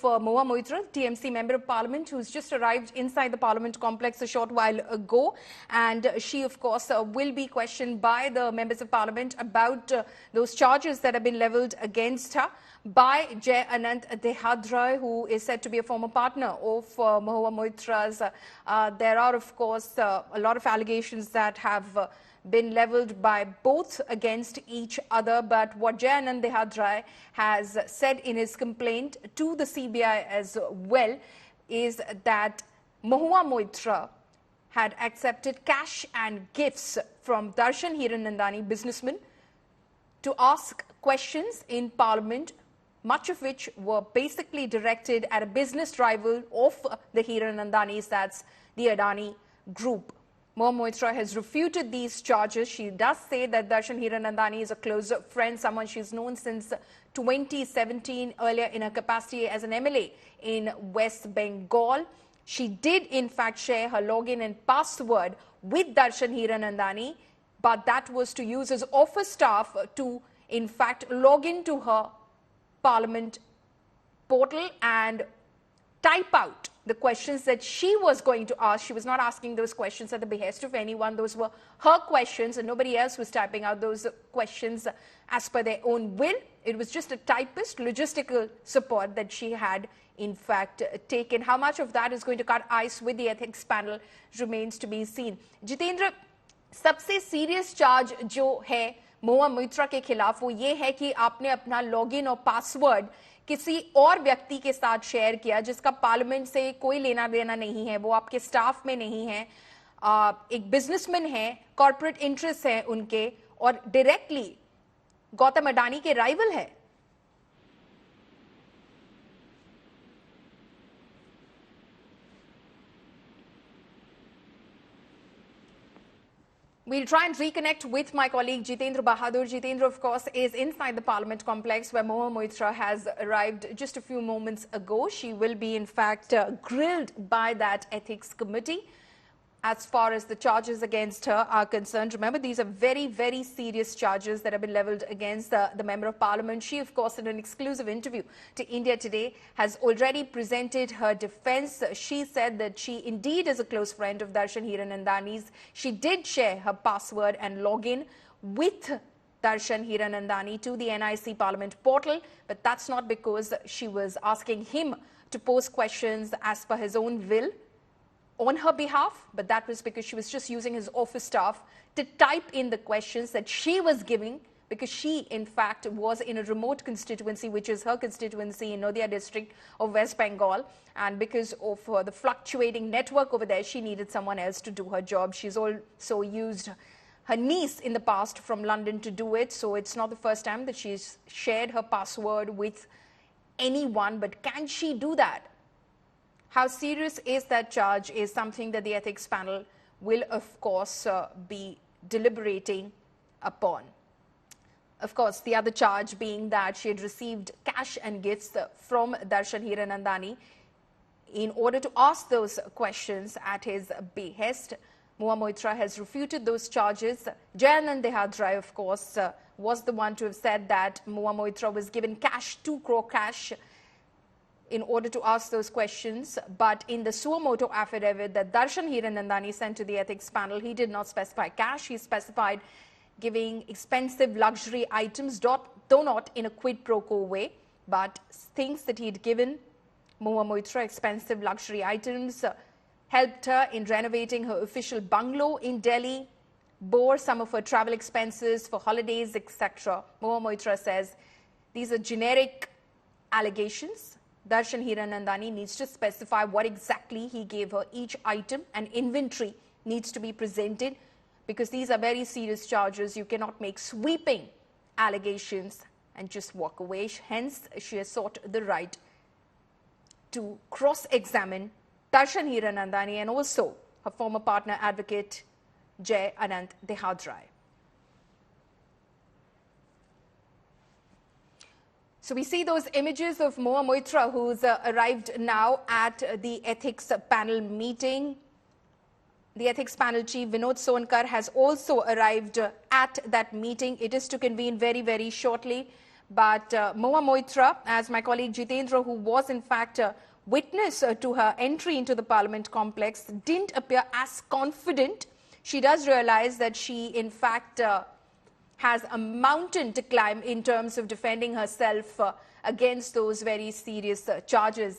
Mahua Moitra, TMC Member of Parliament, who's just arrived inside the Parliament complex a short while ago. And she, of course, will be questioned by the Members of Parliament about those charges that have been levelled against her by Jai Anant Dehadrai, who is said to be a former partner of Mahua Moitra's. There are, of course, a lot of allegations that have been levelled by both against each other. But what Jai Anant Dehadrai has said in his complaint to the CBI as well is that Mahua Moitra had accepted cash and gifts from Darshan Hiranandani, businessman, to ask questions in Parliament, much of which were basically directed at a business rival of the Hiranandanis, that's the Adani Group. Mahua Moitra has refuted these charges. She does say that Darshan Hiranandani is a close friend, someone she's known since 2017, earlier in her capacity as an MLA in West Bengal. She did, in fact, share her login and password with Darshan Hiranandani, but that was to use his office staff to, in fact, log into her Parliament portal and type out the questions that she was going to ask. She was not asking those questions at the behest of anyone. Those were her questions, and nobody else was typing out those questions as per their own will. It was just a typist, logistical support that she had, in fact, taken. How much of that is going to cut ice with the ethics panel remains to be seen. Jitendra, सबसे serious charge जो है महुआ मोइत्रा के खिलाफ वो ये है कि आपने अपना लॉगिन और पासवर्ड किसी और व्यक्ति के साथ शेयर किया जिसका पार्लियामेंट से कोई लेना देना नहीं है, वो आपके स्टाफ में नहीं है, एक बिजनेसमैन है, कॉर्पोरेट इंटरेस्ट है उनके, और डायरेक्टली गौतम अडानी के राइवल है. We'll try and reconnect with my colleague Jitendra Bahadur. Jitendra, of course, is inside the Parliament complex where Mahua Moitra has arrived just a few moments ago. She will be, in fact, grilled by that ethics committee as far as the charges against her are concerned. Remember, these are very, very serious charges that have been levelled against the Member of Parliament. She, of course, in an exclusive interview to India Today, has already presented her defence. She said that she indeed is a close friend of Darshan Hiranandani's. She did share her password and login with Darshan Hiranandani to the NIC Parliament portal, but that's not because she was asking him to pose questions as per his own will on her behalf, but that was because she was just using his office staff to type in the questions that she was giving, because she, in fact, was in a remote constituency, which is her constituency in Nadia district of West Bengal, and because of the fluctuating network over there, she needed someone else to do her job. She's also used her niece in the past from London to do it, so it's not the first time that she's shared her password with anyone, but can she do that? How serious is that charge is something that the ethics panel will, of course, be deliberating upon. Of course, the other charge being that she had received cash and gifts from Darshan Hiranandani in order to ask those questions at his behest. Mahua Moitra has refuted those charges. Jai Anant Dehadrai, of course, was the one to have said that Mahua Moitra was given cash, 2 crore cash, in order to ask those questions. But in the suo motu affidavit that Darshan Hiranandani sent to the ethics panel, he did not specify cash. He specified giving expensive luxury items, though not in a quid pro quo way, but things that he'd given Mahua Moitra, expensive luxury items, helped her in renovating her official bungalow in Delhi, bore some of her travel expenses for holidays, etc. Mahua Moitra says these are generic allegations. Darshan Hiranandani needs to specify what exactly he gave her. Each item and inventory needs to be presented, because these are very serious charges. You cannot make sweeping allegations and just walk away. Hence, she has sought the right to cross-examine Darshan Hiranandani and also her former partner advocate Jai Anant Dehadrai. So we see those images of Mahua Moitra, who's arrived now at the ethics panel meeting. The ethics panel chief Vinod Sonkar has also arrived at that meeting. It is to convene very, very shortly. But Mahua Moitra, as my colleague Jitendra, who was in fact witness to her entry into the Parliament complex, didn't appear as confident. She does realize that she in fact has a mountain to climb in terms of defending herself against those very serious charges.